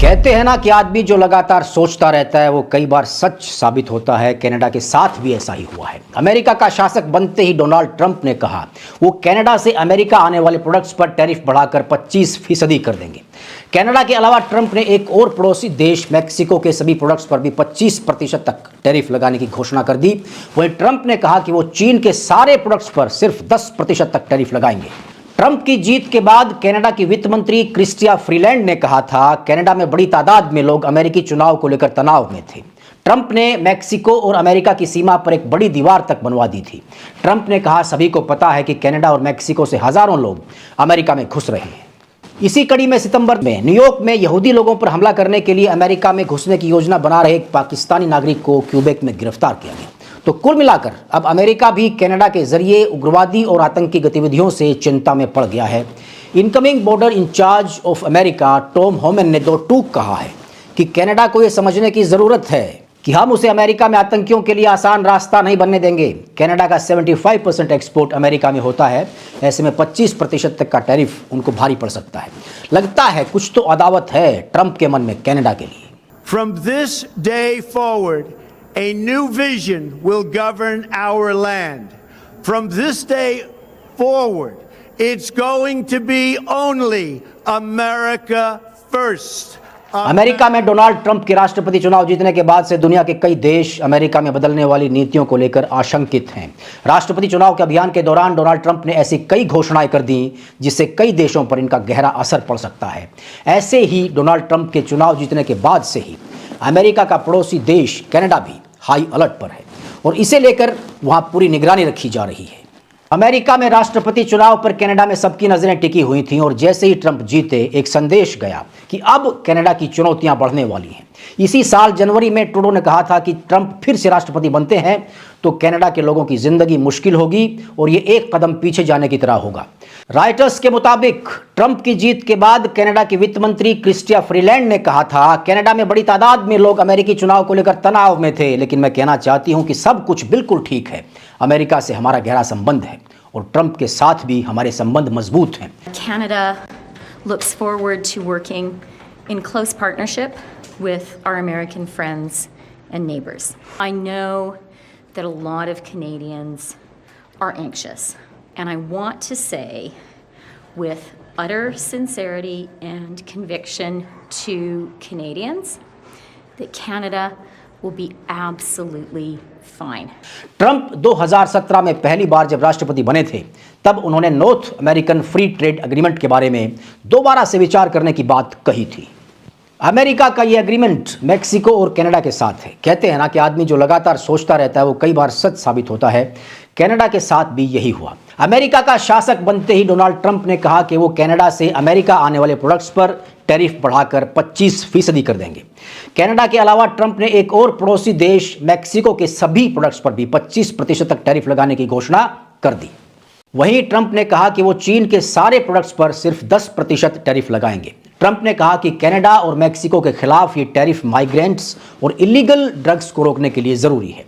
कहते हैं ना कि आदमी जो लगातार सोचता रहता है वो कई बार सच साबित होता है। कनाडा के साथ भी ऐसा ही हुआ है। अमेरिका का शासक बनते ही डोनाल्ड ट्रंप ने कहा वो कनाडा से अमेरिका आने वाले प्रोडक्ट्स पर टैरिफ बढ़ाकर 25% कर देंगे। कनाडा के अलावा ट्रंप ने एक और पड़ोसी देश मैक्सिको के सभी प्रोडक्ट्स पर भी 25% तक टैरिफ लगाने की घोषणा कर दी। वहीं ट्रंप ने कहा कि वो चीन के सारे प्रोडक्ट्स पर सिर्फ 10% तक टैरिफ लगाएंगे। ट्रंप की जीत के बाद कनाडा की वित्त मंत्री क्रिस्टिया फ्रीलैंड ने कहा था कनाडा में बड़ी तादाद में लोग अमेरिकी चुनाव को लेकर तनाव में थे। ट्रंप ने मैक्सिको और अमेरिका की सीमा पर एक बड़ी दीवार तक बनवा दी थी। ट्रंप ने कहा सभी को पता है कि कनाडा और मैक्सिको से हजारों लोग अमेरिका में घुस रहे हैं। इसी कड़ी में सितंबर में न्यूयॉर्क में यहूदी लोगों पर हमला करने के लिए अमेरिका में घुसने की योजना बना रहे एक पाकिस्तानी नागरिक को क्यूबेक में गिरफ्तार किया गया। तो कुल मिलाकर अब अमेरिका भी कनाडा के जरिए उग्रवादी और आतंकी गतिविधियों से चिंता में पड़ गया है। Incoming border in charge of America Tom Homan ने दो टूक कहा है कि कनाडा को यह समझने की जरूरत है कि हम उसे अमेरिका में आतंकियों के लिए आसान रास्ता नहीं बनने देंगे। कनाडा का 75% एक्सपोर्ट अमेरिका में होता है, ऐसे में 25% तक का टैरिफ उनको भारी पड़ सकता है। लगता है कुछ तो अदावत है ट्रंप के मन में कनाडा के लिए। From this day forward, a new vision will govern our land. From this day forward, it's going to be only America first. America में डोनाल्ड ट्रंप के राष्ट्रपति चुनाव जीतने के बाद से दुनिया के कई देश अमेरिका में बदलने वाली नीतियों को लेकर आशंकित हैं। राष्ट्रपति चुनाव के अभियान के दौरान डोनाल्ड ट्रंप ने ऐसी कई घोषणाएं कर दी जिससे कई देशों पर इनका गहरा असर पड़ सकता है। ऐसे ही डोनाल्ड ट्रंप के चुनाव जीतने के बाद से ही अमेरिका का पड़ोसी देश कनाडा भी हाई अलर्ट पर है और इसे लेकर वहां पूरी निगरानी रखी जा रही है। अमेरिका में राष्ट्रपति चुनाव पर कनाडा में सबकी नजरें टिकी हुई थीं और जैसे ही ट्रंप जीते एक संदेश गया कि अब कनाडा की चुनौतियां बढ़ने वाली हैं। इसी साल जनवरी में ट्रूडो ने कहा था कि ट्रंप फिर से राष्ट्रपति बनते हैं तो कनाडा के लोगों की जिंदगी मुश्किल होगी और ये एक कदम पीछे जाने की तरह होगा। रॉयटर्स के मुताबिक ट्रंप की जीत के बाद कनाडा की वित्त मंत्री क्रिस्टिया फ्रीलैंड ने कहा था कनाडा में बड़ी तादाद में लोग अमेरिकी चुनाव को लेकर तनाव में थे, लेकिन मैं कहना चाहती हूं कि सब कुछ बिल्कुल ठीक है। अमेरिका से हमारा गहरा संबंध है और ट्रंप के साथ भी हमारे संबंध मजबूत हैं। Canada looks forward to working in close partnership with our American friends and neighbors. I know that a lot of Canadians are anxious, and I want to say with utter sincerity and conviction to Canadians that Canada will be absolutely fine. Trump 2017 में पहली बार जब राष्ट्रपति बने थे तब उन्होंने north American free trade agreement के बारे में दोबारा से विचार करने की बात कही थी। अमेरिका का यह एग्रीमेंट मैक्सिको और कनाडा के साथ है। कहते हैं ना कि आदमी जो लगातार सोचता रहता है वो कई बार सच साबित होता है। कनाडा के साथ भी यही हुआ। अमेरिका का शासक बनते ही डोनाल्ड ट्रंप ने कहा कि वो कनाडा से अमेरिका आने वाले प्रोडक्ट्स पर टैरिफ बढ़ाकर 25% कर देंगे। कनाडा के अलावा ट्रंप ने एक और पड़ोसी देश मैक्सिको के सभी प्रोडक्ट्स पर भी 25% तक टैरिफ लगाने की घोषणा कर दी। वहीं ट्रंप ने कहा कि वो चीन के सारे प्रोडक्ट्स पर सिर्फ 10% टैरिफ लगाएंगे। ट्रंप ने कहा कि कनाडा और मैक्सिको के खिलाफ ये टैरिफ माइग्रेंट्स और इलीगल ड्रग्स को रोकने के लिए जरूरी है।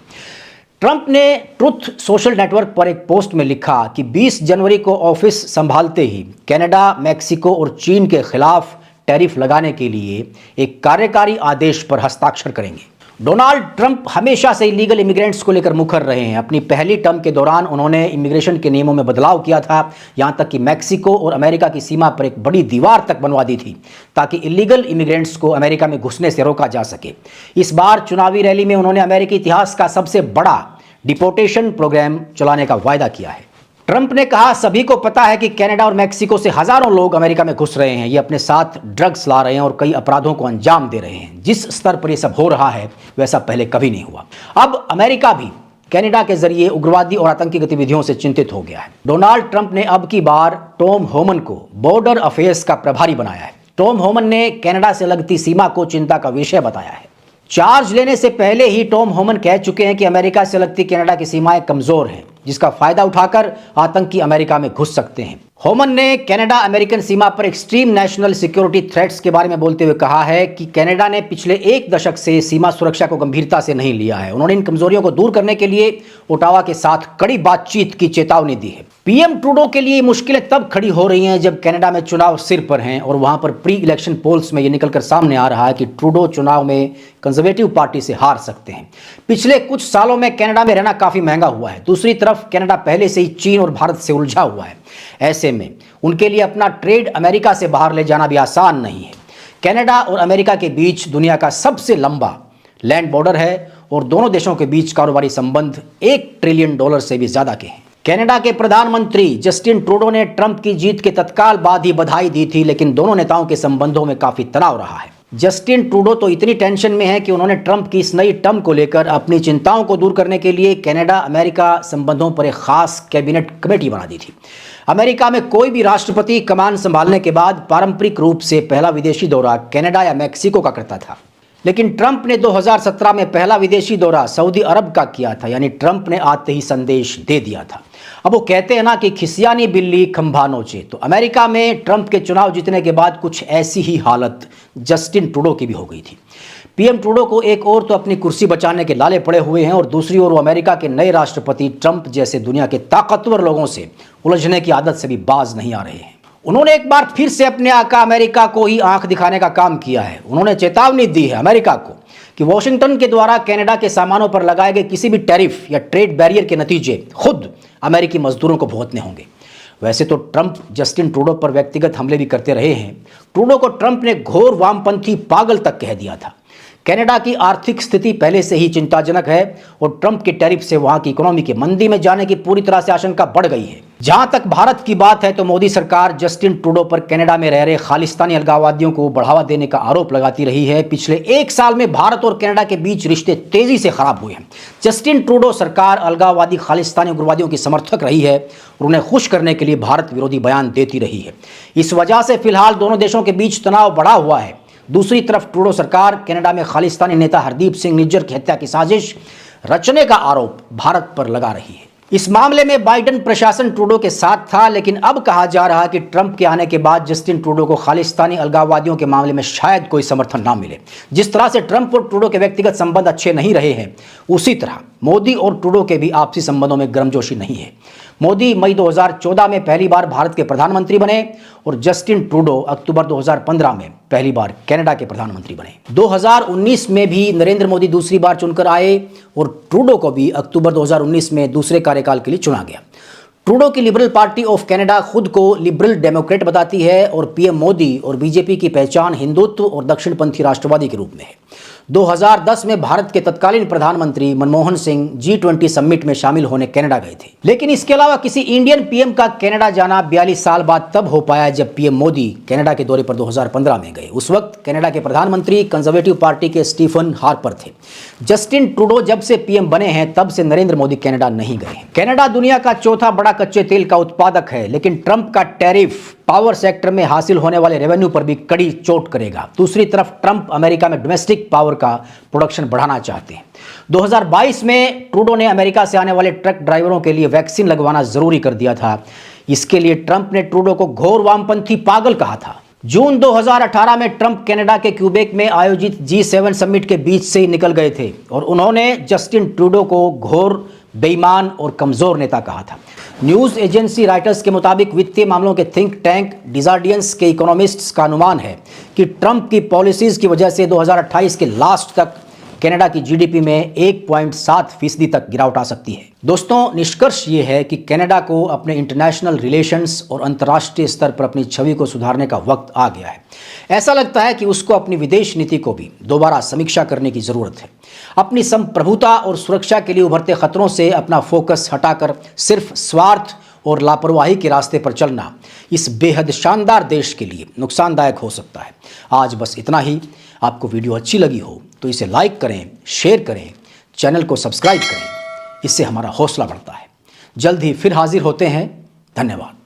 ट्रंप ने ट्रुथ सोशल नेटवर्क पर एक पोस्ट में लिखा कि 20 जनवरी को ऑफिस संभालते ही कनाडा, मैक्सिको और चीन के खिलाफ टैरिफ लगाने के लिए एक कार्यकारी आदेश पर हस्ताक्षर करेंगे। डोनाल्ड ट्रंप हमेशा से इलीगल इमिग्रेंट्स को लेकर मुखर रहे हैं। अपनी पहली टर्म के दौरान उन्होंने इमिग्रेशन के नियमों में बदलाव किया था, यहां तक कि मैक्सिको और अमेरिका की सीमा पर एक बड़ी दीवार तक बनवा दी थी ताकि इलीगल इमिग्रेंट्स को अमेरिका में घुसने से रोका जा सके। इस बार चुनावी रैली में उन्होंने अमेरिकी इतिहास का सबसे बड़ा डिपोर्टेशन प्रोग्राम चलाने का वायदा किया है। ट्रंप ने कहा सभी को पता है कि कनाडा और मैक्सिको से हजारों लोग अमेरिका में घुस रहे हैं। ये अपने साथ ड्रग्स ला रहे हैं और कई अपराधों को अंजाम दे रहे हैं। जिस स्तर पर यह सब हो रहा है वैसा पहले कभी नहीं हुआ। अब अमेरिका भी कनाडा के जरिए उग्रवादी और आतंकी गतिविधियों से चिंतित हो गया है। डोनाल्ड ट्रंप ने अब की बार टॉम होमन को बॉर्डर अफेयर्स का प्रभारी बनाया है। टॉम होमन ने कनाडा से लगती सीमा को चिंता का विषय बताया है। चार्ज लेने से पहले ही टॉम होमन कह चुके हैं कि अमेरिका से लगती कनाडा की सीमाएं कमजोर हैं, जिसका फायदा उठाकर आतंकी अमेरिका में घुस सकते हैं। होमन ने कनाडा अमेरिकन सीमा पर एक्सट्रीम नेशनल सिक्योरिटी थ्रेट्स के बारे में बोलते हुए कहा है कि कनाडा ने पिछले 1 दशक से सीमा सुरक्षा को गंभीरता से नहीं लिया है। उन्होंने इन कमजोरियों को दूर करने के लिए ओटावा के साथ कड़ी बातचीत की चेतावनी दी है। पीएम ट्रूडो के लिए मुश्किलें तब खड़ी हो रही हैं जब कनाडा में चुनाव सिर पर हैं और वहां पर प्री इलेक्शन पोल्स में यह निकलकर सामने आ रहा है कि ट्रूडो चुनाव में कंजर्वेटिव पार्टी से हार सकते हैं। पिछले कुछ सालों में कनाडा में रहना काफी महंगा हुआ है। दूसरी तरफ कनाडा पहले से ही चीन और भारत से उलझा हुआ है। ऐसे में उनके लिए अपना ट्रेड अमेरिका से बाहर ले जाना भी आसान नहीं है। कनाडा और अमेरिका के बीच दुनिया का सबसे लंबा लैंड बॉर्डर है और दोनों देशों के बीच कारोबारी संबंध $1 ट्रिलियन से भी ज्यादा के हैं। कनाडा के प्रधानमंत्री जस्टिन ट्रूडो ने ट्रंप की जीत के तत्काल बाद ही बधाई दी थी, लेकिन दोनों नेताओं के संबंधों में काफी तनाव रहा है। जस्टिन ट्रूडो तो इतनी टेंशन में है कि उन्होंने ट्रंप की इस नई टर्म को लेकर अपनी चिंताओं को दूर करने के लिए कनाडा अमेरिका संबंधों पर एक खास कैबिनेट कमेटी बना दी थी। अमेरिका में कोई भी राष्ट्रपति कमान संभालने के बाद पारंपरिक रूप से पहला विदेशी दौरा कनाडा या मैक्सिको का करता था, लेकिन ट्रंप ने 2017 में पहला विदेशी दौरा सऊदी अरब का किया था। यानी ट्रंप ने आते ही संदेश दे दिया था। अब वो कहते हैं ना कि खिसियानी बिल्ली खंभा नोचे, तो अमेरिका में ट्रंप के चुनाव जीतने के बाद कुछ ऐसी ही हालत जस्टिन ट्रूडो की भी हो गई थी। पीएम ट्रूडो को एक और तो अपनी कुर्सी बचाने के लाले पड़े हुए हैं और दूसरी ओर वो अमेरिका के नए राष्ट्रपति ट्रंप जैसे दुनिया के ताकतवर लोगों से उलझने की आदत से भी बाज नहीं आ रहे हैं। उन्होंने एक बार फिर से अपने आका अमेरिका को ही आंख दिखाने का काम किया है। उन्होंने चेतावनी दी है अमेरिका को कि वॉशिंगटन के द्वारा कनाडा के सामानों पर लगाए गए किसी भी टैरिफ या ट्रेड बैरियर के नतीजे खुद अमेरिकी मजदूरों को भुगतने होंगे। वैसे तो ट्रंप जस्टिन ट्रूडो पर व्यक्तिगत हमले भी करते रहे हैं। ट्रूडो को ट्रंप ने घोर वामपंथी पागल तक कह दिया था। कनाडा की आर्थिक स्थिति पहले से ही चिंताजनक है और ट्रंप के टैरिफ से वहां की इकोनॉमी के मंदी में जाने की पूरी तरह से आशंका बढ़ गई है। जहां तक भारत की बात है तो मोदी सरकार जस्टिन ट्रूडो पर कनाडा में रह रहे खालिस्तानी अलगाववादियों को बढ़ावा देने का आरोप लगाती रही है। पिछले 1 साल में भारत और कनाडा के बीच रिश्ते तेजी से खराब हुए हैं। जस्टिन ट्रूडो सरकार अलगाववादी खालिस्तानी उग्रवादियों की समर्थक रही है और उन्हें खुश करने के लिए भारत विरोधी बयान देती रही है। इस वजह से फिलहाल दोनों देशों के बीच तनाव बढ़ा हुआ है। दूसरी तरफ ट्रूडो सरकार कनाडा में खालिस्तानी नेता हरदीप सिंह निज्जर की हत्या की साजिश रचने का आरोप भारत पर लगा रही है। इस मामले में बाइडेन प्रशासन ट्रूडो के साथ था, लेकिन अब कहा जा रहा है कि ट्रंप के आने के बाद जस्टिन ट्रूडो को खालिस्तानी अलगाववादियों के मामले में शायद कोई समर्थन ना मिले। जिस तरह से ट्रंप और ट्रूडो के व्यक्तिगत संबंध अच्छे नहीं रहे हैं, उसी तरह मोदी और ट्रूडो के भी आपसी संबंधों में गर्मजोशी नहीं है। मोदी मई 2014 में पहली बार भारत के प्रधानमंत्री बने और जस्टिन ट्रूडो अक्टूबर 2015 में पहली बार कनाडा के प्रधानमंत्री बने। 2019 में भी नरेंद्र मोदी दूसरी बार चुनकर आए और ट्रूडो को भी अक्टूबर 2019 में दूसरे कार्यकाल के लिए चुना गया। ट्रूडो की लिबरल पार्टी ऑफ कनाडा खुद को लिबरल डेमोक्रेट बताती है और पीएम मोदी और बीजेपी की पहचान हिंदुत्व और दक्षिणपंथी राष्ट्रवादी के रूप में है। 2010 में भारत के तत्कालीन प्रधानमंत्री मनमोहन सिंह G20 समिट में शामिल होने कनाडा गए थे, लेकिन इसके अलावा किसी इंडियन पीएम का कनाडा जाना 42 साल बाद तब हो पाया जब पीएम मोदी कनाडा के दौरे पर 2015 में गए। उस वक्त कनाडा के प्रधानमंत्री कंजर्वेटिव पार्टी के स्टीफन हार्पर थे। जस्टिन ट्रूडो जब से पीएम बने हैं तब से नरेंद्र मोदी कनाडा नहीं गए। कनाडा दुनिया का चौथा बड़ा कच्चे तेल का उत्पादक है, लेकिन ट्रंप का टैरिफ पावर सेक्टर में हासिल होने वाले रेवेन्यू पर भी कड़ी चोट करेगा। दूसरी तरफ ट्रंप अमेरिका में डोमेस्टिक पावर का प्रोडक्शन बढ़ाना चाहते हैं। 2022 में ट्रूडो ने अमेरिका से आने वाले ट्रक ड्राइवरों के लिए वैक्सीन लगवाना जरूरी कर दिया था। इसके लिए ट्रंप ने ट्रूडो को घोर वामपंथी पागल कहा था। जून 2018 में ट्रंप कनाडा के क्यूबेक में आयोजित G7 समिट के बीच से ही निकल गए थे और उन्होंने जस्टिन ट्रूडो को घोर बेईमान और कमजोर नेता कहा था। न्यूज एजेंसी राइटर्स के मुताबिक वित्तीय मामलों के थिंक टैंक डिजार्डियंस के इकोनॉमिस्ट्स का अनुमान है कि ट्रंप की पॉलिसीज की वजह से 2028 के लास्ट तक कनाडा की जीडीपी में 1.7% तक गिरावट आ सकती है। दोस्तों, निष्कर्ष ये है कि कनाडा को अपने इंटरनेशनल रिलेशंस और अंतर्राष्ट्रीय स्तर पर अपनी छवि को सुधारने का वक्त आ गया है। ऐसा लगता है कि उसको अपनी विदेश नीति को भी दोबारा समीक्षा करने की जरूरत है। अपनी संप्रभुता और सुरक्षा के लिए उभरते खतरों से अपना फोकस हटाकर सिर्फ स्वार्थ और लापरवाही के रास्ते पर चलना इस बेहद शानदार देश के लिए नुकसानदायक हो सकता है। आज बस इतना ही। आपको वीडियो अच्छी लगी हो तो इसे लाइक करें, शेयर करें, चैनल को सब्सक्राइब करें। इससे हमारा हौसला बढ़ता है। जल्द ही फिर हाजिर होते हैं। धन्यवाद।